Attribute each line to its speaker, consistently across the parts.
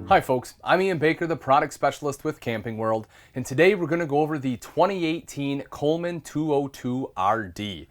Speaker 1: Hi folks, I'm Ian Baker, the product specialist with Camping World, and today we're going to go over the 2018 Coleman 202 RD. In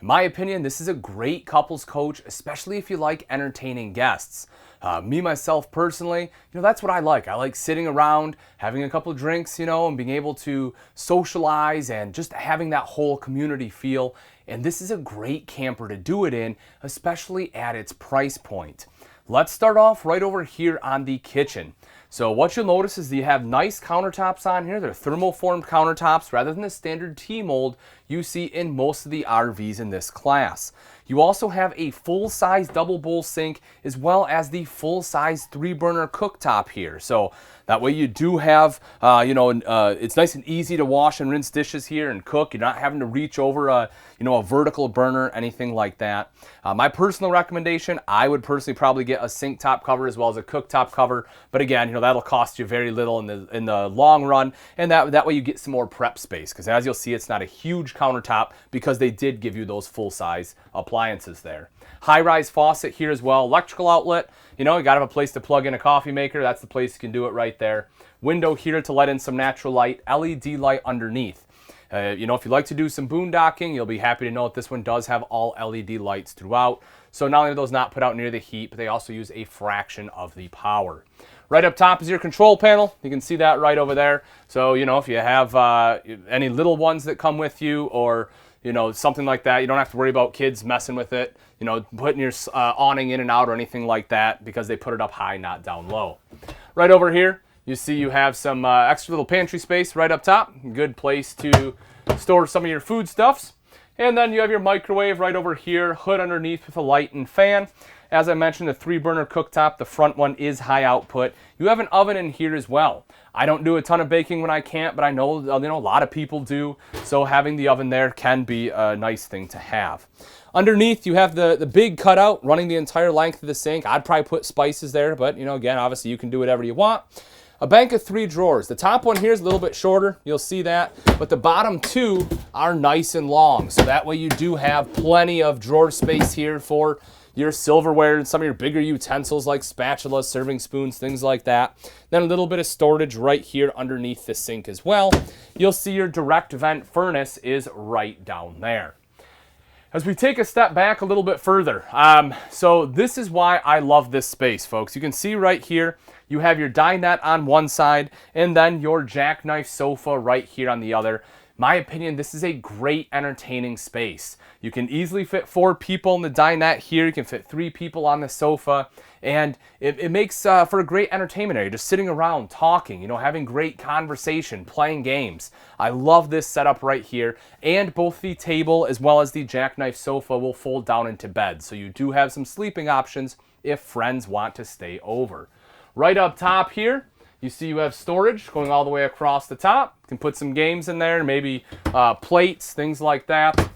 Speaker 1: my opinion, this is a great couples coach, especially if you like entertaining guests. Myself personally, that's what I like. I like sitting around, having a couple of drinks, and being able to socialize and just having that whole community feel. And this is a great camper to do it in, especially at its price point. Let's start off right over here on the kitchen. So what you'll notice is that you have nice countertops on here. They're thermoformed countertops rather than the standard T-mold you see in most of the RVs in this class. You also have a full-size double bowl sink as well as the full-size 3-burner cooktop here. So that way you do have, it's nice and easy to wash and rinse dishes here and cook. You're not having to reach over a vertical burner, anything like that. My personal recommendation, I would personally probably get a sink top cover as well as a cooktop cover. But again, that'll cost you very little in the long run, and that way you get some more prep space. Because as you'll see, it's not a huge countertop because they did give you those full-size appliances there. High-rise faucet here as well. Electrical outlet. You gotta have a place to plug in a coffee maker. That's the place you can do it right there. Window here to let in some natural light. LED light underneath. If you like to do some boondocking, you'll be happy to know that this one does have all LED lights throughout. So not only are those not put out near the heat, but they also use a fraction of the power. Right up top is your control panel. You can see that right over there. So, if you have any little ones that come with you or, something like that, you don't have to worry about kids messing with it, putting your awning in and out or anything like that because they put it up high, not down low. Right over here, you see you have some extra little pantry space right up top. Good place to store some of your foodstuffs. And then you have your microwave right over here, hood underneath with a light and fan. As I mentioned, the 3-burner cooktop, the front one is high output. You have an oven in here as well. I don't do a ton of baking when I can't, but I know a lot of people do. So having the oven there can be a nice thing to have. Underneath, you have the big cutout running the entire length of the sink. I'd probably put spices there, but again, obviously you can do whatever you want. A bank of 3 drawers. The top one here is a little bit shorter. You'll see that. But the bottom 2 are nice and long. So that way you do have plenty of drawer space here for your silverware and some of your bigger utensils like spatulas, serving spoons, things like that. Then a little bit of storage right here underneath the sink as well. You'll see your direct vent furnace is right down there. As we take a step back a little bit further, so this is why I love this space, folks. You can see right here, you have your dinette on one side and then your Jackknife Sofa right here on the other. My opinion, this is a great entertaining space. You can easily fit 4 people in the dinette here. You can fit 3 people on the sofa. And it makes for a great entertainment area. Just sitting around, talking, having great conversation, playing games. I love this setup right here. And both the table as well as the Jackknife Sofa will fold down into bed. So you do have some sleeping options if friends want to stay over. Right up top here, you see you have storage going all the way across the top. You can put some games in there, maybe plates, things like that.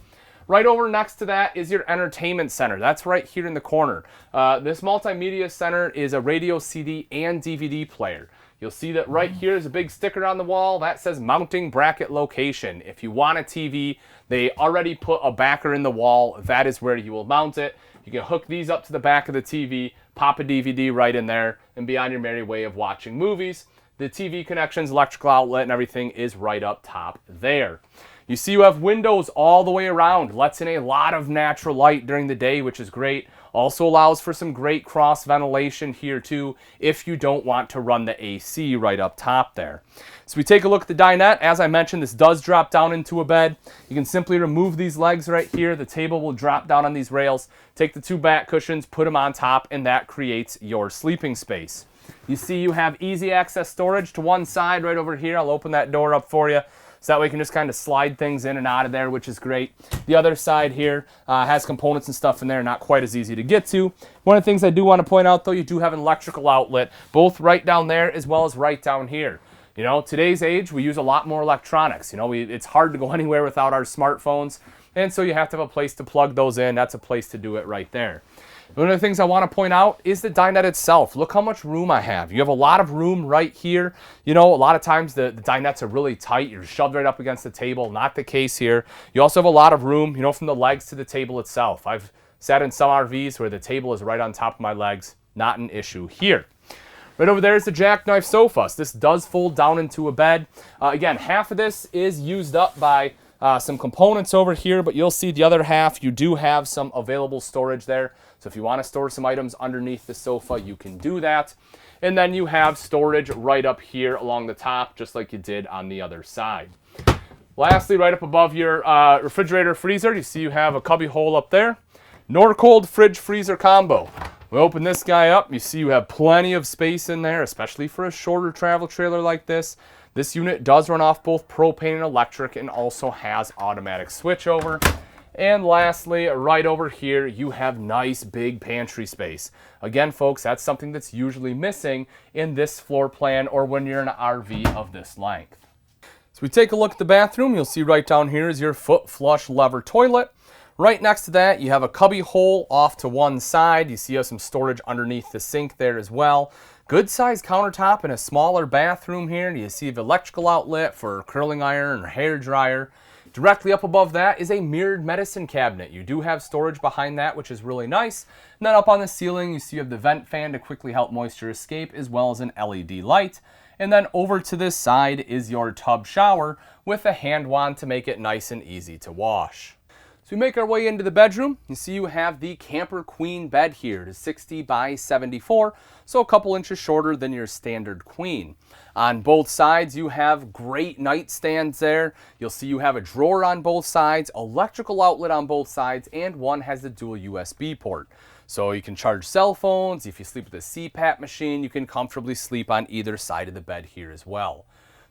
Speaker 1: Right over next to that is your entertainment center. That's right here in the corner. This multimedia center is a radio, CD, and DVD player. You'll see that right here is a big sticker on the wall that says mounting bracket location. If you want a TV, they already put a backer in the wall. That is where you will mount it. You can hook these up to the back of the TV, pop a DVD right in there, and be on your merry way of watching movies. The TV connections, electrical outlet, and everything is right up top there. You see you have windows all the way around. Lets in a lot of natural light during the day, which is great. Also allows for some great cross ventilation here too, if you don't want to run the AC right up top there. So we take a look at the dinette. As I mentioned, this does drop down into a bed. You can simply remove these legs right here. The table will drop down on these rails. Take the 2 back cushions, put them on top, and that creates your sleeping space. You see you have easy access storage to one side right over here. I'll open that door up for you. So that way you can just kind of slide things in and out of there, which is great. The other side here has components and stuff in there, not quite as easy to get to. One of the things I do want to point out, though, you do have an electrical outlet, both right down there as well as right down here. Today's age, we use a lot more electronics. It's hard to go anywhere without our smartphones, and so you have to have a place to plug those in. That's a place to do it right there. One of the things I want to point out is the dinette itself. Look how much room I have. You have a lot of room right here. A lot of times the dinettes are really tight. You're shoved right up against the table. Not the case here. You also have a lot of room, from the legs to the table itself. I've sat in some RVs where the table is right on top of my legs. Not an issue here. Right over there is the Jackknife Sofa. So this does fold down into a bed. Again, half of this is used up by some components over here, but you'll see the other half, you do have some available storage there. So if you want to store some items underneath the sofa, you can do that. And then you have storage right up here along the top, just like you did on the other side. Lastly, right up above your refrigerator freezer, you see you have a cubby hole up there. Norcold fridge freezer combo. We open this guy up, you see you have plenty of space in there, especially for a shorter travel trailer like this. This unit does run off both propane and electric and also has automatic switchover. And lastly, right over here, you have nice big pantry space. Again, folks, that's something that's usually missing in this floor plan or when you're in an RV of this length. So we take a look at the bathroom. You'll see right down here is your foot flush lever toilet. Right next to that, you have a cubby hole off to one side. You see you have some storage underneath the sink there as well. Good sized countertop in a smaller bathroom here. You see the electrical outlet for curling iron or hair dryer. Directly up above that is a mirrored medicine cabinet. You do have storage behind that, which is really nice. And then up on the ceiling, you see you have the vent fan to quickly help moisture escape, as well as an LED light. And then over to this side is your tub shower with a hand wand to make it nice and easy to wash. So we make our way into the bedroom. You see you have the Camper Queen bed here. It is 60 by 74, so a couple inches shorter than your standard queen. On both sides, you have great nightstands there. You'll see you have a drawer on both sides, electrical outlet on both sides, and one has the dual USB port. So you can charge cell phones. If you sleep with a CPAP machine, you can comfortably sleep on either side of the bed here as well.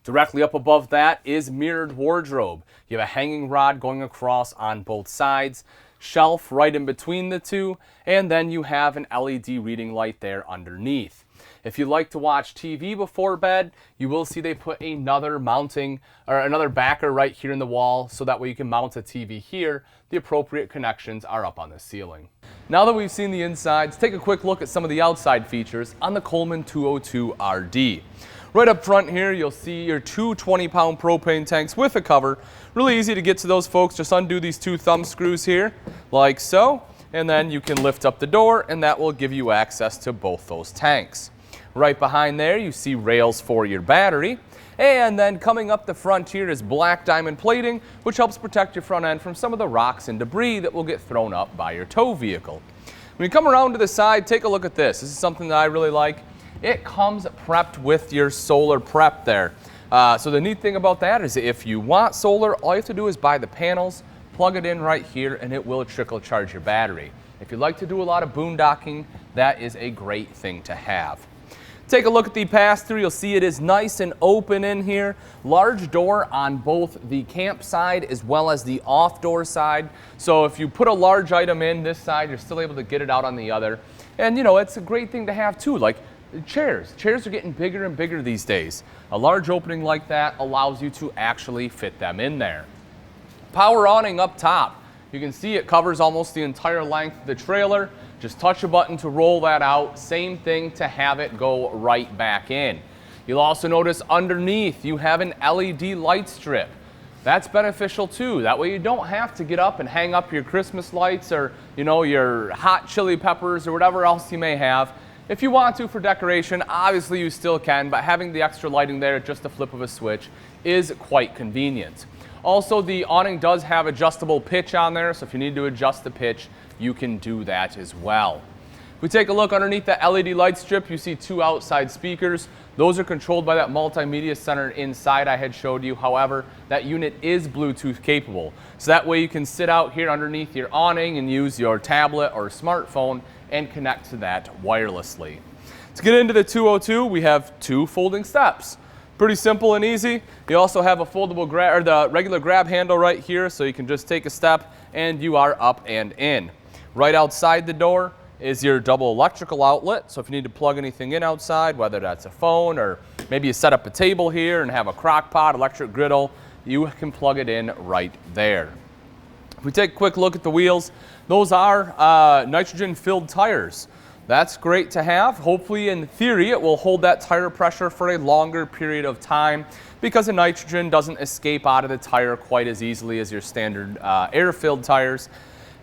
Speaker 1: Directly up above that is mirrored wardrobe. You have a hanging rod going across on both sides, shelf right in between the two, and then you have an LED reading light there underneath. If you like to watch TV before bed, you will see they put another mounting or another backer right here in the wall, so that way you can mount a TV here. The appropriate connections are up on the ceiling. Now that we've seen the inside, let's take a quick look at some of the outside features on the Coleman 202 RD. Right up front here, you'll see your two 20-pound propane tanks with a cover. Really easy to get to those, folks. Just undo these two thumb screws here, like so, and then you can lift up the door, and that will give you access to both those tanks. Right behind there, you see rails for your battery. And then coming up the front here is black diamond plating, which helps protect your front end from some of the rocks and debris that will get thrown up by your tow vehicle. When you come around to the side, take a look at this. This is something that I really like. It comes prepped with your solar prep there. So the neat thing about that is if you want solar, all you have to do is buy the panels, plug it in right here, and it will trickle charge your battery. If you like to do a lot of boondocking, that is a great thing to have. Take a look at the pass-through. You'll see it is nice and open in here. Large door on both the camp side as well as the off-door side. So if you put a large item in this side, you're still able to get it out on the other. And you know, it's a great thing to have too. Like chairs. Chairs are getting bigger and bigger these days. A large opening like that allows you to actually fit them in there. Power awning up top. You can see it covers almost the entire length of the trailer. Just touch a button to roll that out. Same thing to have it go right back in. You'll also notice underneath you have an LED light strip. That's beneficial too. That way you don't have to get up and hang up your Christmas lights or, you know, your hot chili peppers or whatever else you may have. If you want to for decoration, obviously you still can, but having the extra lighting there at just a flip of a switch is quite convenient. Also, the awning does have adjustable pitch on there, so if you need to adjust the pitch, you can do that as well. If we take a look underneath the LED light strip, you see two outside speakers. Those are controlled by that multimedia center inside I had showed you. However, that unit is Bluetooth capable. So that way you can sit out here underneath your awning and use your tablet or smartphone and connect to that wirelessly. To get into the 202, we have two folding steps. Pretty simple and easy. You also have a foldable grab, or the regular grab handle right here, so you can just take a step and you are up and in. Right outside the door is your double electrical outlet, so if you need to plug anything in outside, whether that's a phone or maybe you set up a table here and have a crock pot, electric griddle, you can plug it in right there. If we take a quick look at the wheels, those are nitrogen-filled tires. That's great to have. Hopefully, in theory, it will hold that tire pressure for a longer period of time because the nitrogen doesn't escape out of the tire quite as easily as your standard air-filled tires.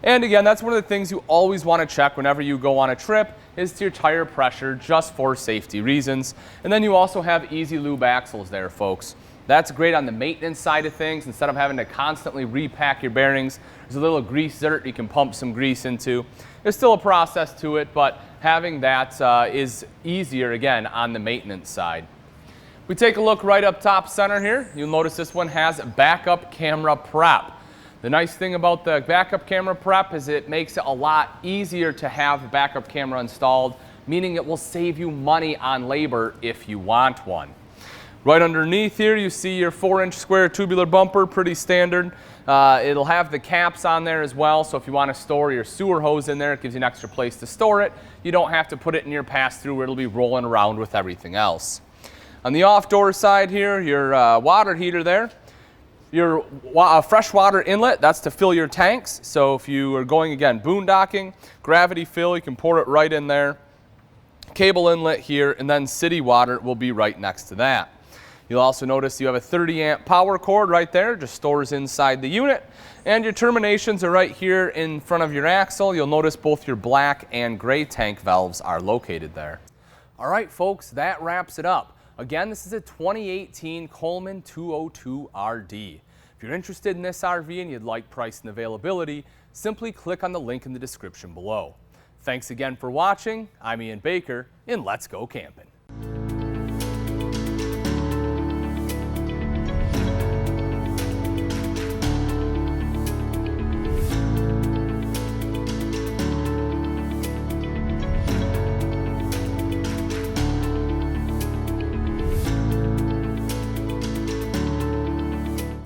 Speaker 1: And again, that's one of the things you always want to check whenever you go on a trip is to your tire pressure, just for safety reasons. And then you also have easy lube axles there, folks. That's great on the maintenance side of things. Instead of having to constantly repack your bearings, there's a little grease zert you can pump some grease into. There's still a process to it, but having that is easier, again, on the maintenance side. We take a look right up top center here. You'll notice this one has backup camera prep. The nice thing about the backup camera prep is it makes it a lot easier to have a backup camera installed, meaning it will save you money on labor if you want one. Right underneath here, you see your 4-inch square tubular bumper, pretty standard. It'll have the caps on there as well, so if you want to store your sewer hose in there, it gives you an extra place to store it. You don't have to put it in your pass-through where it'll be rolling around with everything else. On the off-door side here, your water heater there. Your freshwater inlet, that's to fill your tanks. So if you are going, again, boondocking, gravity fill, you can pour it right in there. Cable inlet here, and then city water will be right next to that. You'll also notice you have a 30-amp power cord right there, just stores inside the unit. And your terminations are right here in front of your axle. You'll notice both your black and gray tank valves are located there. All right, folks, that wraps it up. Again, this is a 2018 Coleman 202 RD. If you're interested in this RV and you'd like price and availability, simply click on the link in the description below. Thanks again for watching. I'm Ian Baker, and let's go camping.